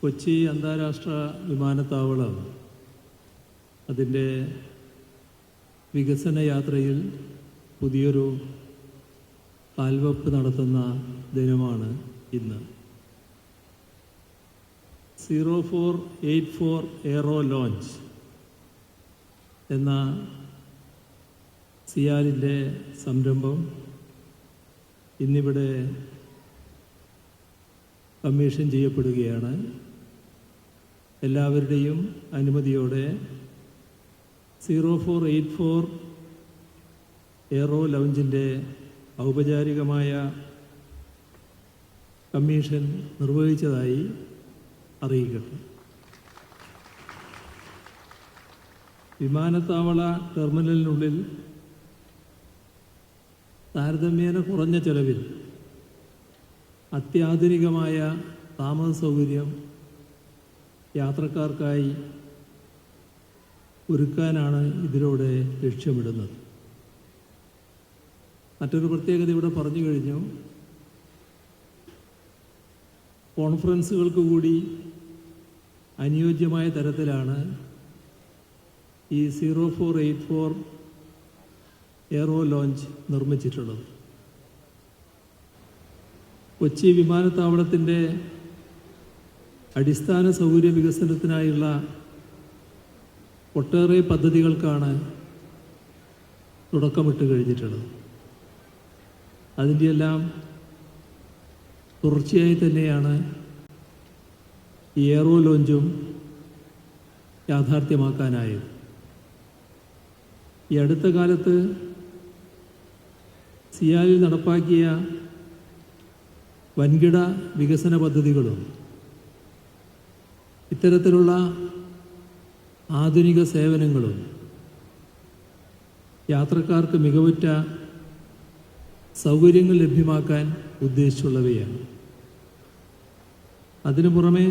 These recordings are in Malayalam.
കൊച്ചി അന്താരാഷ്ട്ര വിമാനത്താവളം അതിൻ്റെ വികസന യാത്രയിൽ പുതിയൊരു കാൽവെപ്പ് നടത്തുന്ന ദിനമാണ് ഇന്ന്. 0484 എയ്റോ ലോഞ്ച് എന്ന സിയാലിൻ്റെ സംരംഭം ഇന്നിവിടെ കമ്മീഷൻ ചെയ്യപ്പെടുകയാണ്. എല്ലാവരുടെയും അനുമതിയോടെ 0484 എയ്റോ ലോഞ്ചിൻ്റെ ഔപചാരികമായ കമ്മീഷൻ നിർവഹിച്ചതായി അറിയിക്കട്ടെ. വിമാനത്താവള ടെർമിനലിനുള്ളിൽ താരതമ്യേന കുറഞ്ഞ ചെലവിൽ അത്യാധുനികമായ താമസ സൗകര്യം യാത്രക്കാർക്കായി ഒരുക്കാനാണ് ഇതിലൂടെ ലക്ഷ്യമിടുന്നത്. മറ്റൊരു പ്രത്യേകത ഇവിടെ പറഞ്ഞു കഴിഞ്ഞു. കോൺഫറൻസുകൾക്ക് കൂടി അനുയോജ്യമായ തരത്തിലാണ് ഈ 0484 എയ്റോ ലോഞ്ച് നിർമ്മിച്ചിട്ടുള്ളത്. കൊച്ചി വിമാനത്താവളത്തിൻ്റെ അടിസ്ഥാന സൗകര്യ വികസനത്തിനായുള്ള ഒട്ടേറെ പദ്ധതികൾക്കാണ് തുടക്കമിട്ട് കഴിഞ്ഞിട്ടുള്ളത്. അതിൻ്റെയെല്ലാം തുടർച്ചയായി തന്നെയാണ് ഈ എയ്റോ ലോഞ്ചും യാഥാർത്ഥ്യമാക്കാനായത്. ഈ അടുത്ത കാലത്ത് സിയാലിൽ നടപ്പാക്കിയ വൻകിട വികസന പദ്ധതികളും ഇത്തരത്തിലുള്ള ആധുനിക സേവനങ്ങളും യാത്രക്കാർക്ക് മികവുറ്റ സൗകര്യങ്ങൾ ലഭ്യമാക്കാൻ ഉദ്ദേശിച്ചുള്ളവയാണ്. അതിനു പുറമെ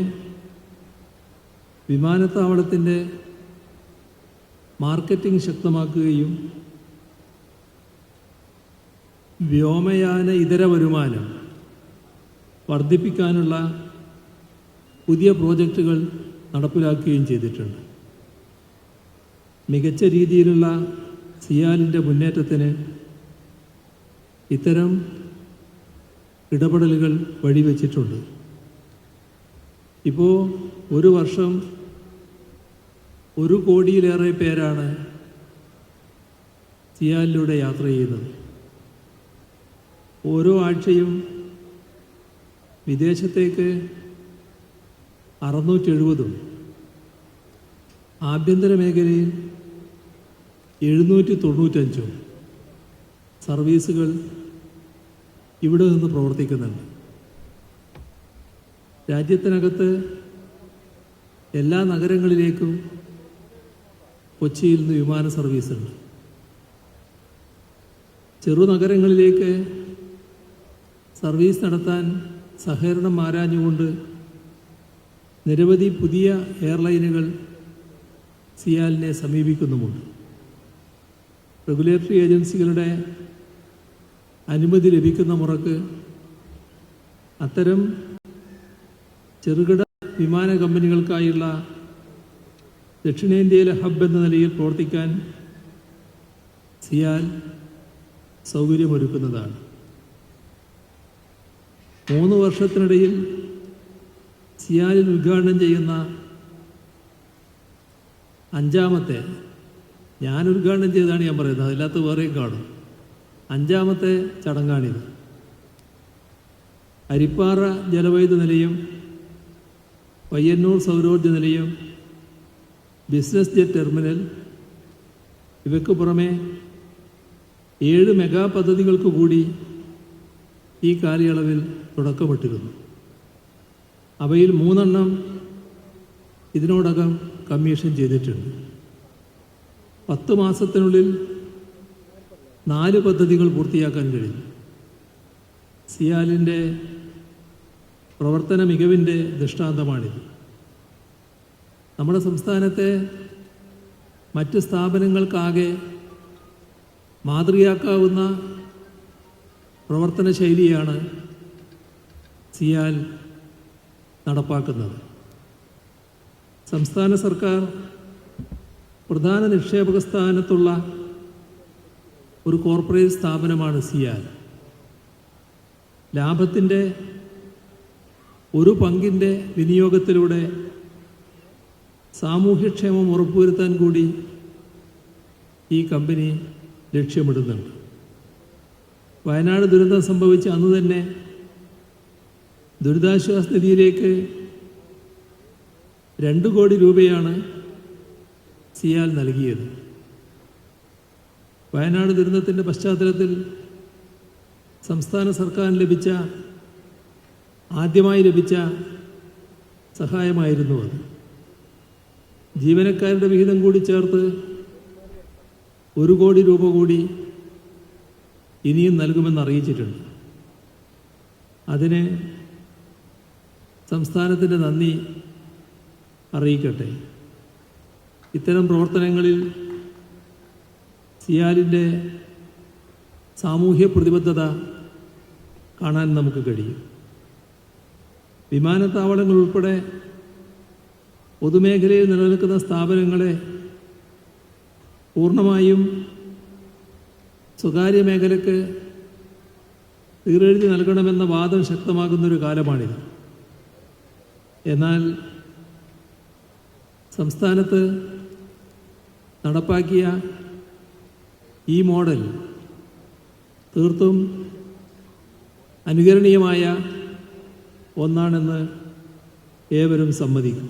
വിമാനത്താവളത്തിൻ്റെ മാർക്കറ്റിംഗ് ശക്തമാക്കുകയും വ്യോമയാന ഇതര വരുമാനം വർദ്ധിപ്പിക്കാനുള്ള പുതിയ പ്രോജക്റ്റുകൾ നടപ്പിലാക്കുകയും ചെയ്തിട്ടുണ്ട്. മികച്ച രീതിയിലുള്ള സിയാലിൻ്റെ മുന്നേറ്റത്തിന് ഇത്തരം ഇടപെടലുകൾ വഴിവെച്ചിട്ടുണ്ട്. ഇപ്പോൾ ഒരു വർഷം 1 കോടിയിലേറെ പേരാണ് സിയാലിലൂടെ യാത്ര ചെയ്യുന്നത്. ഓരോ ആഴ്ചയും വിദേശത്തേക്ക് 670 ആഭ്യന്തര മേഖലയിൽ 795 സർവീസുകൾ ഇവിടെ നിന്ന് പ്രവർത്തിക്കുന്നുണ്ട്. രാജ്യത്തിനകത്ത് എല്ലാ നഗരങ്ങളിലേക്കും കൊച്ചിയിൽ നിന്ന് വിമാന സർവീസുണ്ട്. ചെറുനഗരങ്ങളിലേക്ക് സർവീസ് നടത്താൻ സഹകരണം ആരാഞ്ഞുകൊണ്ട് നിരവധി പുതിയ എയർലൈനുകൾ സിയാലിനെ സമീപിക്കുന്നുമുണ്ട്. റെഗുലേറ്ററി ഏജൻസികളുടെ അനുമതി ലഭിക്കുന്ന മുറക്ക് അത്തരം ചെറുകിട വിമാന കമ്പനികൾക്കായുള്ള ദക്ഷിണേന്ത്യയിലെ ഹബ്ബ് എന്ന നിലയിൽ പ്രവർത്തിക്കാൻ സിയാൽ സൗകര്യമൊരുക്കുന്നതാണ്. 3 വർഷത്തിനിടയിൽ സിയാലിൽ ഉദ്ഘാടനം ചെയ്യുന്ന 5ാമത്തെ, ഞാൻ ഉദ്ഘാടനം ചെയ്താണ് ഞാൻ പറയുന്നത്, അതില്ലാത്ത വേറെയും കാണും, 5ാമത്തെ ചടങ്ങാണിത്. അരിപ്പാറ ജലവൈദ്യുത നിലയം, പയ്യന്നൂർ സൗരോർജ്ജ നിലയം, ബിസിനസ് ജെറ്റ് ടെർമിനൽ, ഇവയ്ക്ക് പുറമെ 7 മെഗാ പദ്ധതികൾക്ക് കൂടി ഈ കാലയളവിൽ തുടക്കമിട്ടിരുന്നു. അവയിൽ 3 ഇതിനോടകം കമ്മീഷൻ ചെയ്തിട്ടുണ്ട്. 10 മാസത്തിനുള്ളിൽ 4 പദ്ധതികൾ പൂർത്തിയാക്കാൻ കഴിഞ്ഞു. സിയാലിൻ്റെ പ്രവർത്തന മികവിൻ്റെ ദൃഷ്ടാന്തമാണിത്. നമ്മുടെ സംസ്ഥാനത്തെ മറ്റ് സ്ഥാപനങ്ങൾക്കാകെ മാതൃകയാക്കാവുന്ന പ്രവർത്തന ശൈലിയാണ് സിയാൽ നടപ്പാക്കുന്നത്. സംസ്ഥാന സർക്കാർ പ്രധാന നിക്ഷേപക സ്ഥാനത്തുള്ള ഒരു കോർപ്പറേറ്റ് സ്ഥാപനമാണ് സിയാൽ. ലാഭത്തിൻ്റെ ഒരു പങ്കിൻ്റെ വിനിയോഗത്തിലൂടെ സാമൂഹ്യക്ഷേമം ഉറപ്പുവരുത്താൻ കൂടി ഈ കമ്പനി ലക്ഷ്യമിടുന്നുണ്ട്. വയനാട് ദുരന്തം സംഭവിച്ച അന്ന് തന്നെ ദുരിതാശ്വാസ നിധിയിലേക്ക് 2 കോടി രൂപയാണ് സിയാൽ നൽകിയത്. വയനാട് ദുരന്തത്തിൻ്റെ പശ്ചാത്തലത്തിൽ സംസ്ഥാന സർക്കാരിന് ആദ്യമായി ലഭിച്ച സഹായമായിരുന്നു അത്. ജീവനക്കാരുടെ വിഹിതം കൂടി ചേർത്ത് 1 കോടി രൂപ കൂടി ഇനിയും നൽകുമെന്ന് അറിയിച്ചിട്ടുണ്ട്. അതിന് സംസ്ഥാനത്തിൻ്റെ നന്ദി അറിയിക്കട്ടെ. ഇത്തരം പ്രവർത്തനങ്ങളിൽ സിയാലിൻ്റെ സാമൂഹ്യ പ്രതിബദ്ധത കാണാൻ നമുക്ക് കഴിയും. വിമാനത്താവളങ്ങൾ ഉൾപ്പെടെ പൊതുമേഖലയിൽ നിലനിൽക്കുന്ന സ്ഥാപനങ്ങളെ പൂർണ്ണമായും സ്വകാര്യ മേഖലയ്ക്ക് തീരെഴുതി നൽകണമെന്ന വാദം ശക്തമാകുന്നൊരു കാലമാണിത്. എന്നാൽ സംസ്ഥാനത്ത് നടപ്പാക്കിയ ഈ മോഡൽ തീർത്തും അനുകരണീയമായ ഒന്നാണെന്ന് ഏവരും സമ്മതിക്കും.